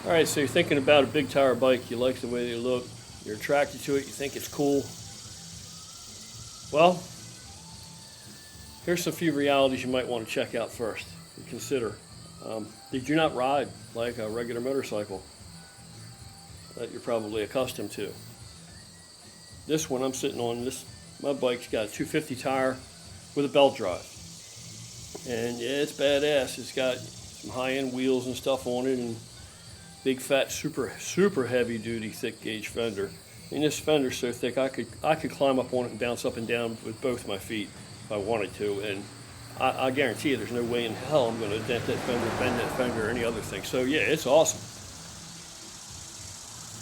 All right, so you're thinking about a big tire bike. You like the way they look. You're attracted to it. You think it's cool. Well, here's a few realities you might want to check out first and consider. They do not ride like a regular motorcycle that you're probably accustomed to. This one I'm sitting on, my bike's got a 250 tire with a belt drive. And yeah, it's badass. It's got some high-end wheels and stuff on it, and big fat super heavy duty thick gauge fender. And this fender's so thick I could climb up on it and bounce up and down with both my feet if I wanted to, and I guarantee you there's no way in hell I'm going to dent that fender, bend that fender, or any other thing. So yeah, it's awesome.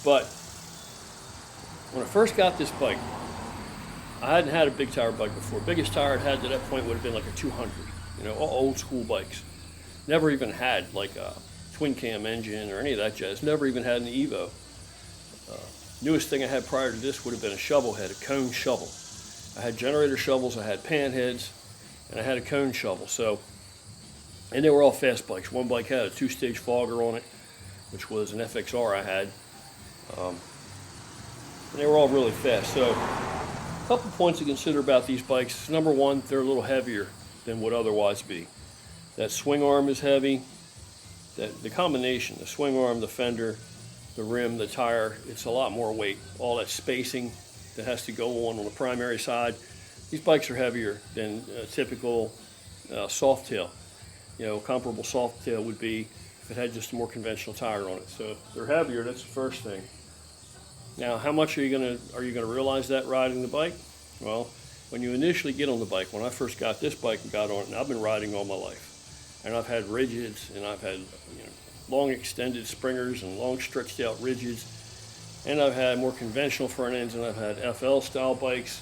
But when I first got this bike, I hadn't had a big tire bike before. Biggest tire I'd had to that point would have been like a 200, all old school bikes. Never even had like a twin cam engine or any of that jazz. Never even had an Evo. Newest thing I had prior to this would have been a shovel head, a cone shovel. I had generator shovels, I had pan heads, and I had a cone shovel. And they were all fast bikes. One bike had a 2-stage fogger on it, which was an FXR I had. And they were all really fast. So a couple points to consider about these bikes. Number one, they're a little heavier than would otherwise be. That swing arm is heavy. The combination, the swing arm, the fender, the rim, the tire, it's a lot more weight. All that spacing that has to go on the primary side. These bikes are heavier than a typical soft tail. Comparable soft tail would be if it had just a more conventional tire on it. So they're heavier, that's the first thing. Now, how much are you gonna realize that riding the bike? Well, when you initially get on the bike, when I first got this bike and got on it, and I've been riding all my life, and I've had rigids, and I've had long extended springers and long stretched out rigids, and I've had more conventional front ends, and I've had FL style bikes.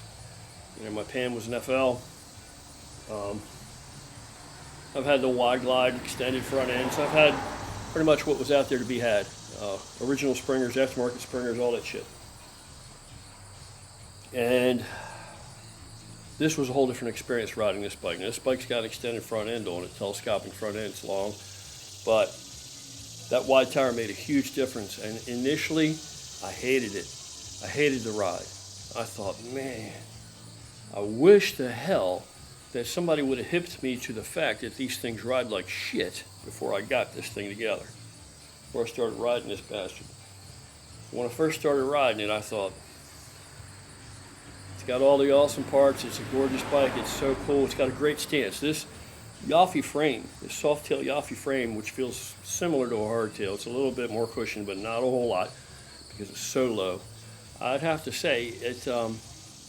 My pan was an FL. I've had the wide glide extended front ends. I've had pretty much what was out there to be had. Original springers, aftermarket springers, all that shit. And this was a whole different experience riding this bike. Now, this bike's got an extended front end on it, telescoping front end, it's long, but that wide tire made a huge difference. And initially, I hated it. I hated the ride. I thought, man, I wish to hell that somebody would have hipped me to the fact that these things ride like shit before I got this thing together, before I started riding this bastard. When I first started riding it, I thought, it's got all the awesome parts, it's a gorgeous bike, it's so cool, it's got a great stance. This Yaffe frame, this soft tail Yaffe frame, which feels similar to a hardtail, it's a little bit more cushion, but not a whole lot because it's so low. I'd have to say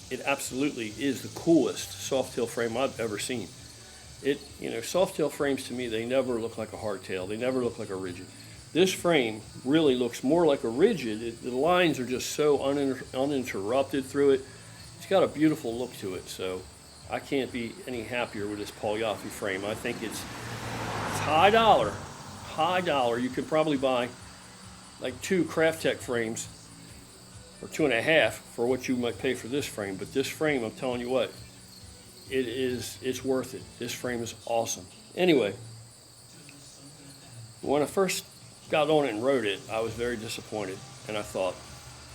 it absolutely is the coolest soft tail frame I've ever seen. Soft tail frames to me, they never look like a hardtail, they never look like a rigid. This frame really looks more like a rigid. The lines are just so uninterrupted through it. It's got a beautiful look to it, so I can't be any happier with this Paul Yaffe frame. I think it's high dollar. You could probably buy like 2 Craft Tech frames, or 2.5 for what you might pay for this frame. But this frame, I'm telling you what, it's worth it. This frame is awesome. Anyway, when I first got on it and rode it, I was very disappointed, and I thought,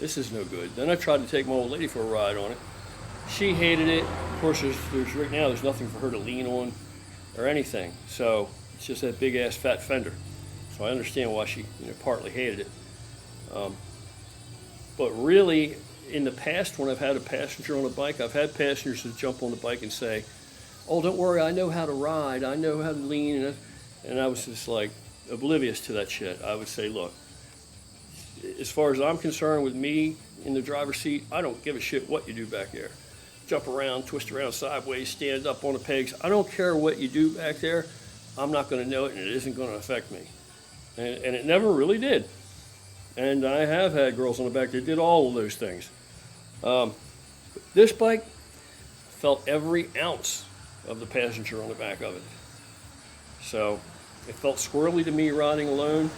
this is no good. Then I tried to take my old lady for a ride on it. She hated it. Of course, right now there's nothing for her to lean on or anything. So it's just that big ass fat fender. So I understand why she partly hated it. But really, in the past, when I've had a passenger on a bike, I've had passengers that jump on the bike and say, oh, don't worry, I know how to ride, I know how to lean. And I was just like oblivious to that shit. I would say, look, as far as I'm concerned, with me in the driver's seat, I don't give a shit what you do back there. Jump around, twist around sideways, stand up on the pegs. I don't care what you do back there. I'm not going to know it, and it isn't going to affect me. And it never really did. And I have had girls on the back that did all of those things. This bike felt every ounce of the passenger on the back of it. So it felt squirrely to me riding alone,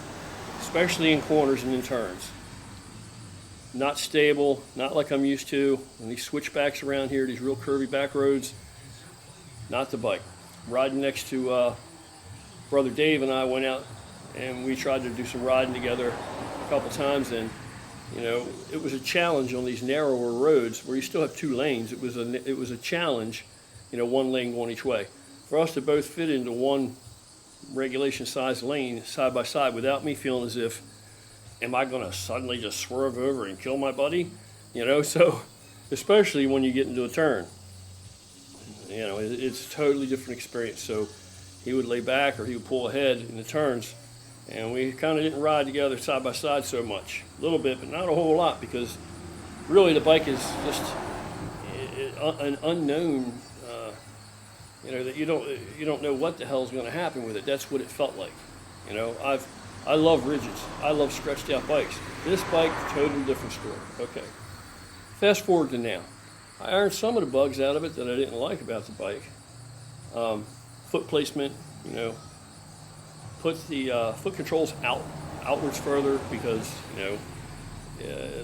especially in corners and in turns. Not stable, not like I'm used to. And these switchbacks around here, these real curvy back roads, not the bike. Riding next to Brother Dave and I went out and we tried to do some riding together a couple times, and you know, it was a challenge on these narrower roads where you still have 2 lanes. It was a challenge, you know, 1 lane going each way. For us to both fit into one regulation size lane side by side without me feeling as if, am I going to suddenly just swerve over and kill my buddy? You know, so especially when you get into a turn, you know, it's a totally different experience. So he would lay back or he would pull ahead in the turns, and we kind of didn't ride together side by side so much. A little bit, but not a whole lot, because really the bike is just an unknown, you know, that you don't know what the hell is going to happen with it. That's what it felt like. You know, I love rigids. I love stretched out bikes. This bike, totally different story. Okay. Fast forward to now. I ironed some of the bugs out of it that I didn't like about the bike. Foot placement, you know, put the foot controls outwards further, because, you know,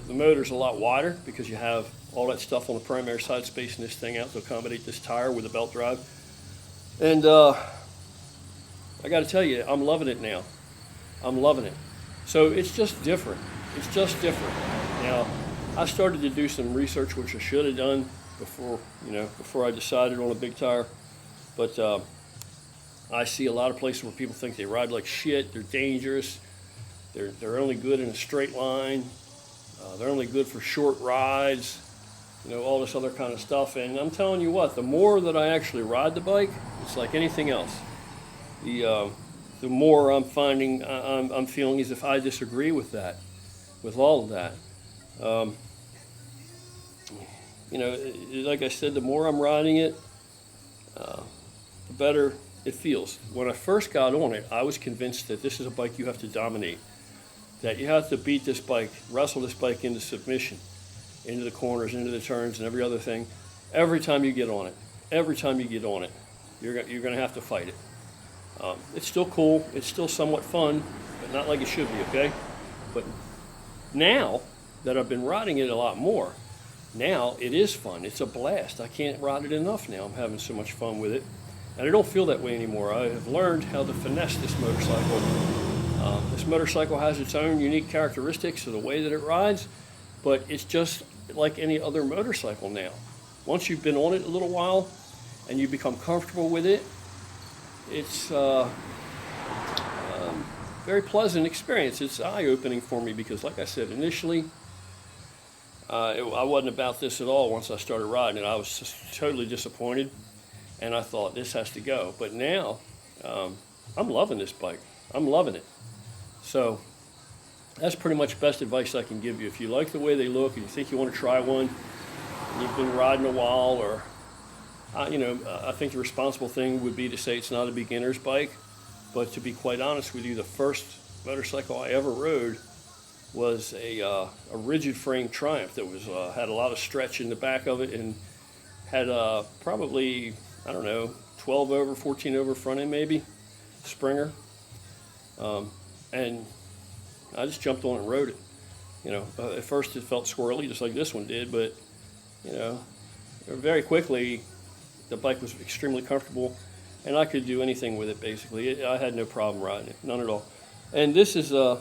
the motor's a lot wider because you have all that stuff on the primary side spacing this thing out to accommodate this tire with a belt drive. And I got to tell you, I'm loving it now. I'm loving it. So it's just different. It's just different. Now, I started to do some research, which I should have done before I decided on a big tire. But I see a lot of places where people think they ride like shit. They're dangerous. They're only good in a straight line. They're only good for short rides. You know, all this other kind of stuff. And I'm telling you what, the more that I actually ride the bike, it's like anything else. The more I'm finding, I'm feeling as if I disagree with that, with all of that. You know, like I said, the more I'm riding it, the better it feels. When I first got on it, I was convinced that this is a bike you have to dominate, that you have to beat this bike, wrestle this bike into submission, into the corners, into the turns, and every other thing. Every time you get on it, you're going to have to fight it. It's still cool. It's still somewhat fun, but not like it should be, okay? But now that I've been riding it a lot more, now it is fun. It's a blast. I can't ride it enough now. I'm having so much fun with it. And I don't feel that way anymore. I have learned how to finesse this motorcycle. This motorcycle has its own unique characteristics of the way that it rides, but it's just like any other motorcycle now. Once you've been on it a little while and you become comfortable with it, it's very pleasant experience. It's eye-opening for me because, like I said, initially, I wasn't about this at all once I started riding it. I was just totally disappointed, and I thought, this has to go. But now, I'm loving this bike. I'm loving it. So that's pretty much best advice I can give you. If you like the way they look and you think you want to try one, and you've been riding a while, or I think the responsible thing would be to say it's not a beginner's bike. But to be quite honest with you, the first motorcycle I ever rode was a rigid frame Triumph that was had a lot of stretch in the back of it, and had probably, I don't know, 12 over, 14 over front end maybe, Springer. And I just jumped on and rode it. You know, at first it felt squirrely, just like this one did, but, you know, very quickly the bike was extremely comfortable, and I could do anything with it, basically. I had no problem riding it, none at all. And this is the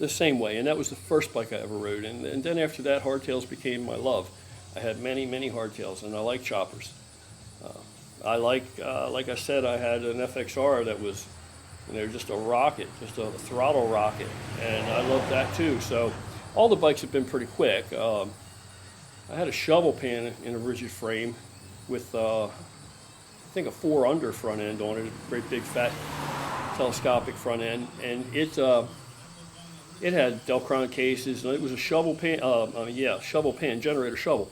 same way, and that was the first bike I ever rode. And then after that, hardtails became my love. I had many, many hardtails, and I like choppers. I like I said, I had an FXR that was, just a rocket, just a throttle rocket, and I love that too. So all the bikes have been pretty quick. I had a shovel pan in a rigid frame with, I think, a 4-under front end on it, a great big fat telescopic front end, and it had Delcron cases, and it was a shovel pan, shovel pan, generator shovel.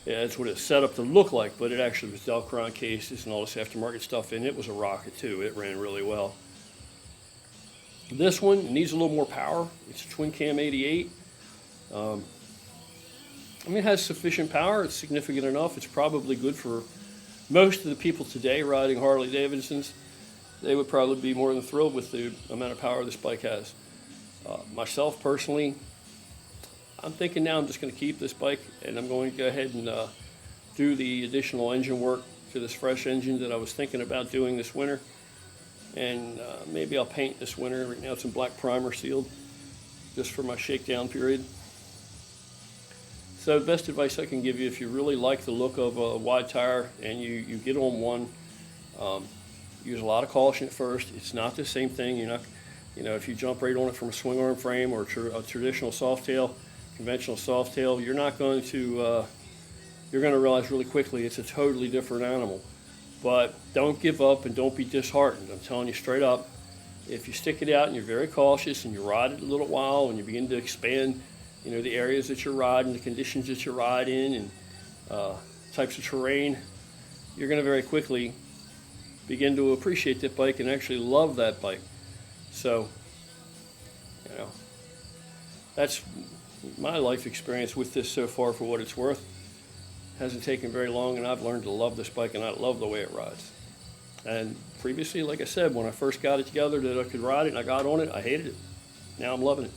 Yeah, that's what it's set up to look like, but it actually was Delcron cases and all this aftermarket stuff, and it was a rocket too. It ran really well. This one needs a little more power. It's a twin cam 88. It has sufficient power. It's significant enough. It's probably good for most of the people today riding Harley Davidsons. They would probably be more than thrilled with the amount of power this bike has. Myself personally, I'm thinking now I'm just going to keep this bike, and I'm going to go ahead and do the additional engine work to this fresh engine that I was thinking about doing this winter. and maybe I'll paint this winter. Right now it's in black primer sealed, just for my shakedown period. So the best advice I can give you, if you really like the look of a wide tire and you get on one, use a lot of caution at first. It's not the same thing. You're not, if you jump right on it from a swing arm frame or a traditional softail, conventional softail, you're going to realize really quickly it's a totally different animal. But don't give up and don't be disheartened. I'm telling you straight up, if you stick it out and you're very cautious and you ride it a little while and you begin to expand, the areas that you're riding, the conditions that you ride in, and types of terrain, you're going to very quickly begin to appreciate that bike and actually love that bike. So, that's my life experience with this so far for what it's worth. Hasn't taken very long, and I've learned to love this bike, and I love the way it rides. And previously, like I said, when I first got it together that I could ride it and I got on it, I hated it. Now I'm loving it.